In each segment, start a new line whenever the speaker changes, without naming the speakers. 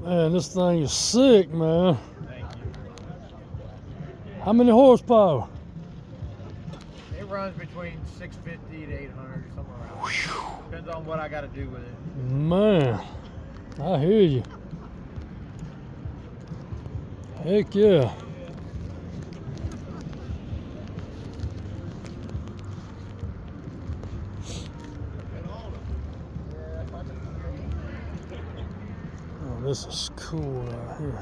Man, this thing is sick, man.
Thank you.
How many horsepower?
It runs between 650 to 800, somewhere around there. Depends on what I got to do with it.
Man, I hear you. Heck yeah. Oh, this is cool right here.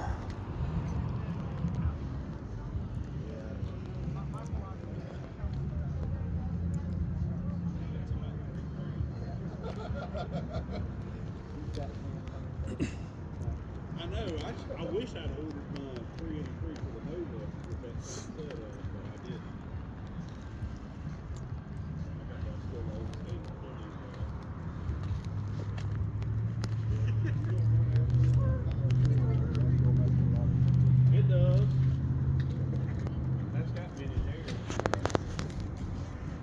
I know. I wish I'd ordered my 383 for the Nova with that same set of it, but I didn't. I got that still old state It does. That's got me in there.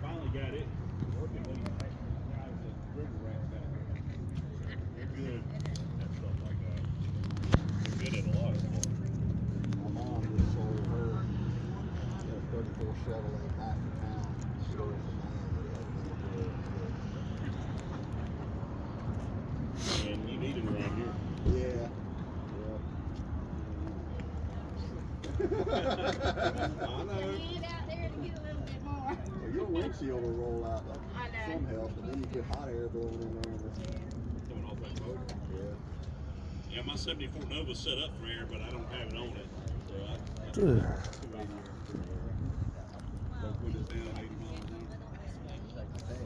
Finally got it working. Those guys at River Rat got it. They're good at stuff like that. They're good at a lot of stuff.
My mom just sold her 34 Chevrolet back in town. Stole it from
And you need it around here.
yeah.
I know.
Get out there to get a little bit more.
Well, your windshield will roll out. That's
I know.
some help, but then you get hot air blowing in there.
Coming off that motor.
Yeah.
Yeah, my 74 Nova's set up for air, but I don't have it on it. So I
Dude.
280 don't put it down 80 miles an
Like you say,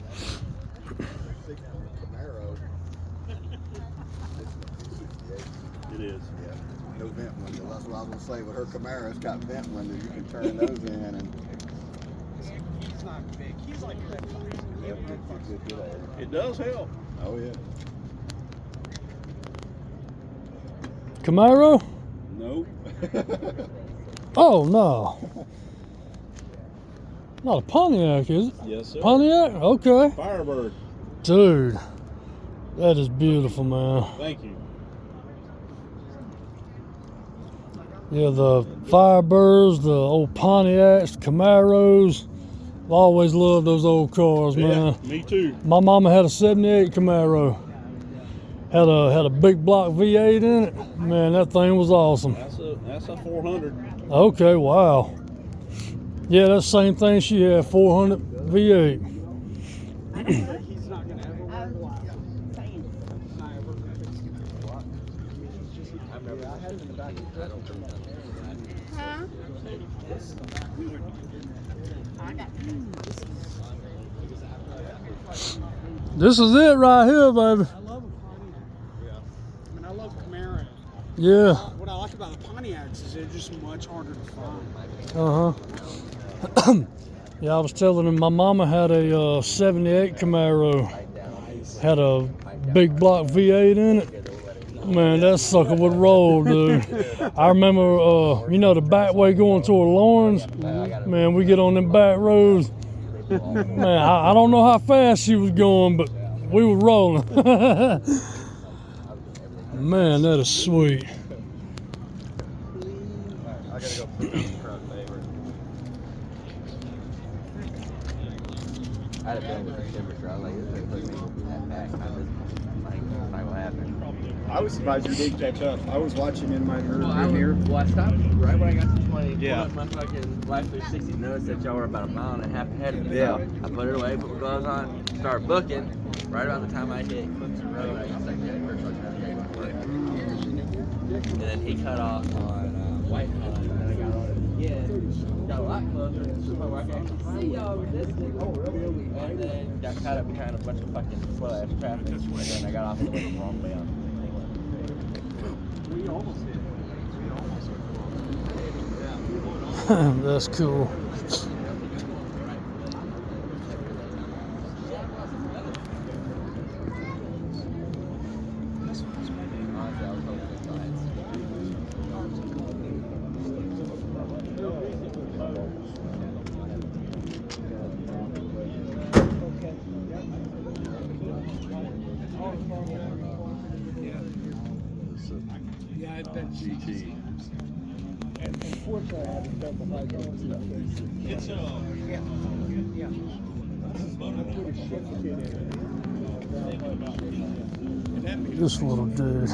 that's 6 on the Camaro.
It is.
Yeah. No vent window. That's what I was gonna say. With her Camaro, it's got vent windows. You can turn those in and.
He's not big. He's like red fox.
Yeah, good air.
It does help.
Oh yeah.
Camaro?
Nope.
Oh, no. Not a Pontiac, is it?
Yes, sir.
Pontiac? Okay.
Firebird.
Dude, that is beautiful, man.
Thank you.
Yeah, the Firebirds, the old Pontiacs, Camaros. I've always loved those old cars, man.
Yeah, me too.
My mama had a 78 Camaro. Had a big block V8 in it. Man, that thing was awesome.
That's a 400.
Okay, wow. Yeah, that's the same thing she had, 400 V8.
He's not gonna ever wear black. Not ever gonna fix it. I had him in the back of the truck.
Huh? I got
This is it right here, baby.
I love a Pontiac. I mean, I love Camaros.
Yeah.
What I like about the Pontiacs is they're just much harder to find.
Uh-huh. Yeah, I was telling him my mama had a 78 Camaro. Had a big block V8 in it. Man, that sucker would roll, dude. I remember, you know, the back way going toward Lawrence. Man, we get on them back roads. Man, I don't know how fast she was going, but we were rolling. Man, that is sweet.
I gotta go put on front favor.
I had a feeling with the temperature. I was like, this is going to be that back. I was like, what happened?
I was surprised you did catch up. I was watching in my rear
Well,
mirror.
I stopped right when I got to 20.
Yeah.
Pulled up my fucking Life 360. Noticed that y'all were about a mile and a half ahead of me.
Yeah.
So I put it away, put my gloves on, started booking. Right about the time I hit Clemson Road, I was like, yeah, first one time to work. And then he cut off on White House, and then I got on it again. Got a lot closer to the point where I could actually see y'all over this thing. Oh, really? And then got caught up behind a bunch of fucking slow ass traffic. And then I got off and went the wrong way on.
We almost did.
That's cool.
Yeah,
I've been
GT.
and unfortunately I haven't done the high goals stuff.
It's
I put a shift kit in it. And that means
This little dude.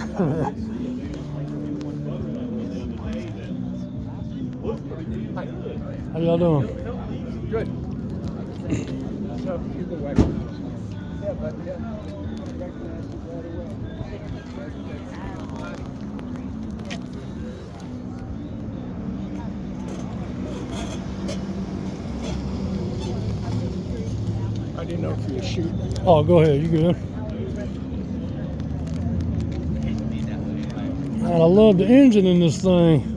How y'all doing?
good. So you go back. Yeah, but yeah, I recognize it right away. I didn't know if you were shooting.
Oh, go ahead. You good? Man, I love the engine in this thing.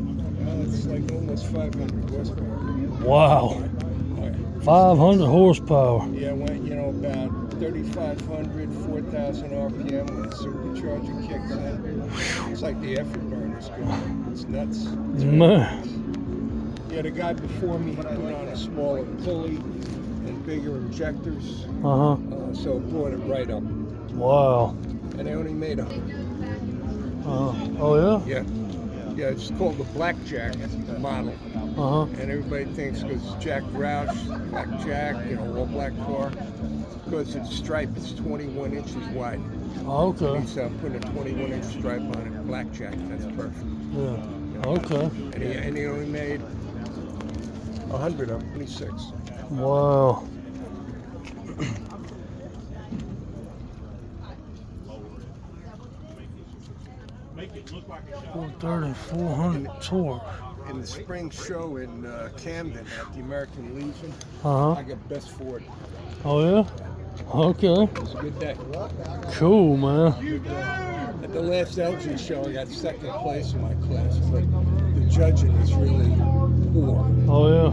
It's like almost 500 horsepower.
Wow. 500 horsepower.
Yeah, went, about 3,500, 4,000 RPM when the supercharger kicks in. It's like the effort burner's going. It's nuts. It's
Man.
Yeah, the guy before me put on a smaller pulley and bigger injectors,
Uh-huh.
so it brought it right up.
Wow.
And they only made 100.
Oh, yeah?
Yeah. Yeah, it's called the Blackjack model.
Uh-huh.
And everybody thinks because Jack Roush, Black Jack, all black car, because it's striped, it's 21 inches wide.
Oh, okay.
So I'm putting a 21-inch stripe on it, Blackjack, that's perfect.
Yeah. Okay.
And he only made 100 of them, 26.
Wow.
make it look like a shot.
430, 400 torque.
In the spring show in Camden at the American Legion,
Uh-huh.
I got best Ford.
Oh, yeah? Okay.
It was a good day.
Cool, man.
At the last Elgin show, I got second place in my class, but the judging was really poor.
Oh, yeah.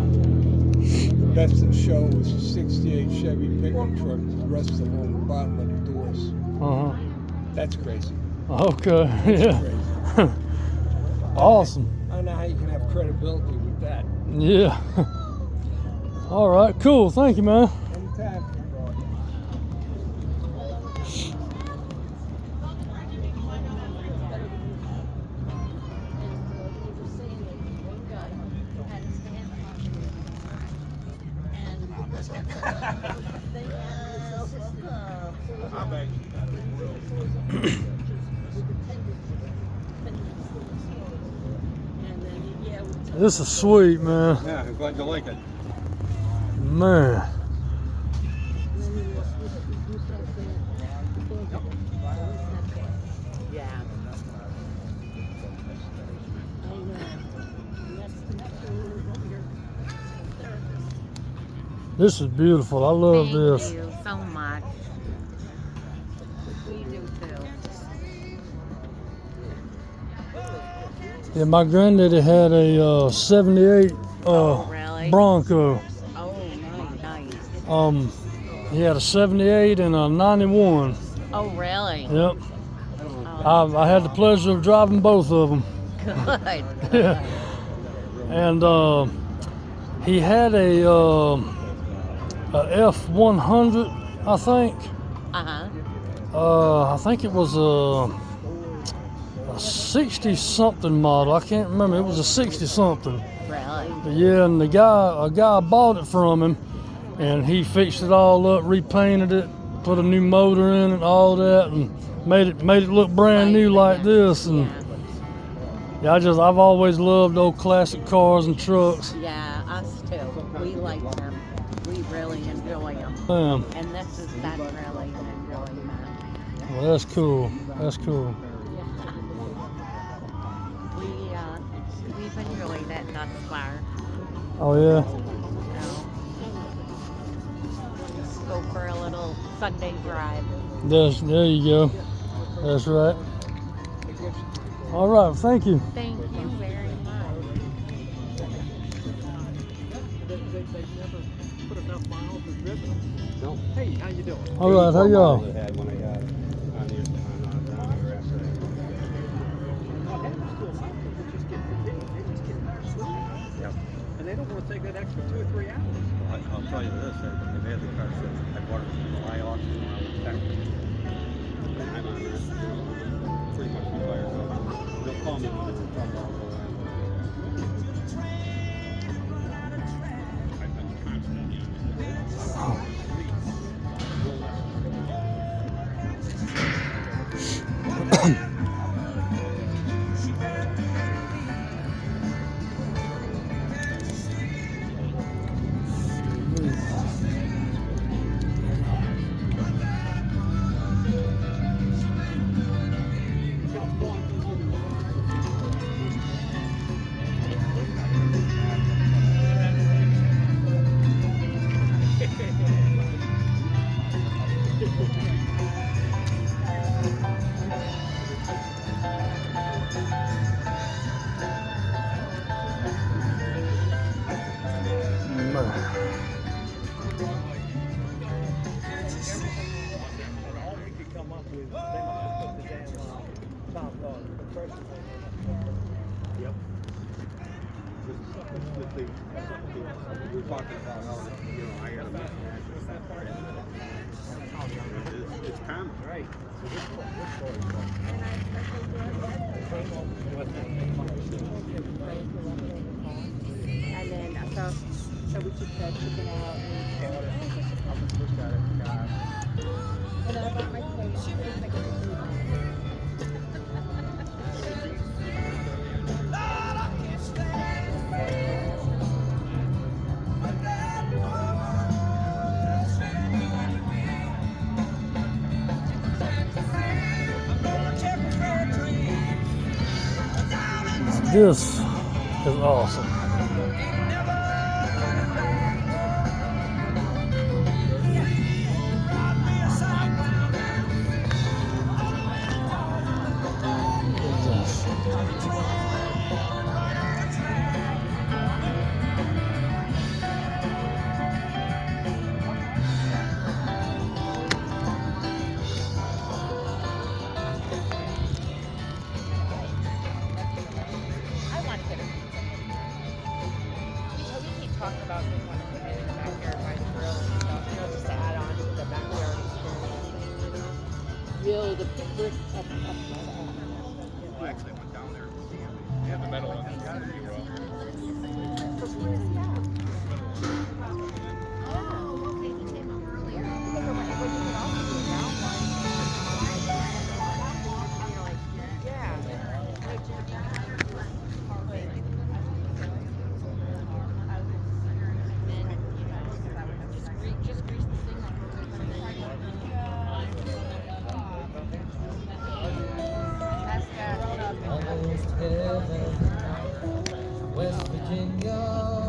The best in the show was a 68 Chevy pickup truck with rust along the bottom of the doors.
Uh-huh.
That's crazy.
Okay. Yeah.
Crazy.
Awesome.
I don't know how you can have credibility with that.
Yeah. All right. Cool. Thank you, man.
Anytime.
This is sweet, man.
Yeah, I'm glad you like it.
Man. This is beautiful. I love this.
Thank you so much. We do too.
Yeah, my granddaddy had a 78
Really?
Bronco.
Oh, nice.
He had a 78 and a 91.
Oh, really?
Yep.
Oh,
I had the pleasure of driving both of them.
good.
Yeah. And he had a F100, I think.
Uh-huh.
I think it was a 60-something model. I can't remember. It was a 60-something.
Really?
Yeah, and a guy bought it from him, and he fixed it all up, repainted it, put a new motor in it, all that, and made it look brand new like this. And yeah, I've always loved old classic cars and trucks.
Yeah, us too. We like them. We really enjoy them. And this has been really an enjoyment.
Well, that's cool. That's cool.
We've enjoyed it thus far.
Oh yeah.
So, go for a little Sunday drive.
There you go. That's right. All right. Thank you.
Thank you very much.
Hey, how you doing?
All right. How y'all?
And they don't want to take that extra 2 or 3 hours.
I'll tell you this, they had the car since I bought it from July auction when I was in Texas. And I'm on there pretty much retired. They'll call
saw me when they were talking about all that. I've been constantly on it.
All we could come up with, they must put the damn top compressor thing.
Yep. We were talking about how, I got a mismatch. It's common.
Right.
And then, so we took the chicken out. And I bought my plate.
This is awesome.
I want to get a pizza. So we keep talking about just want to put it in the backyard by the grill and stuff, just to add on to the backyard experience.
Really, the brick up.
Well, actually, I went down there. They have the metal ones.
Almost heaven, West Virginia.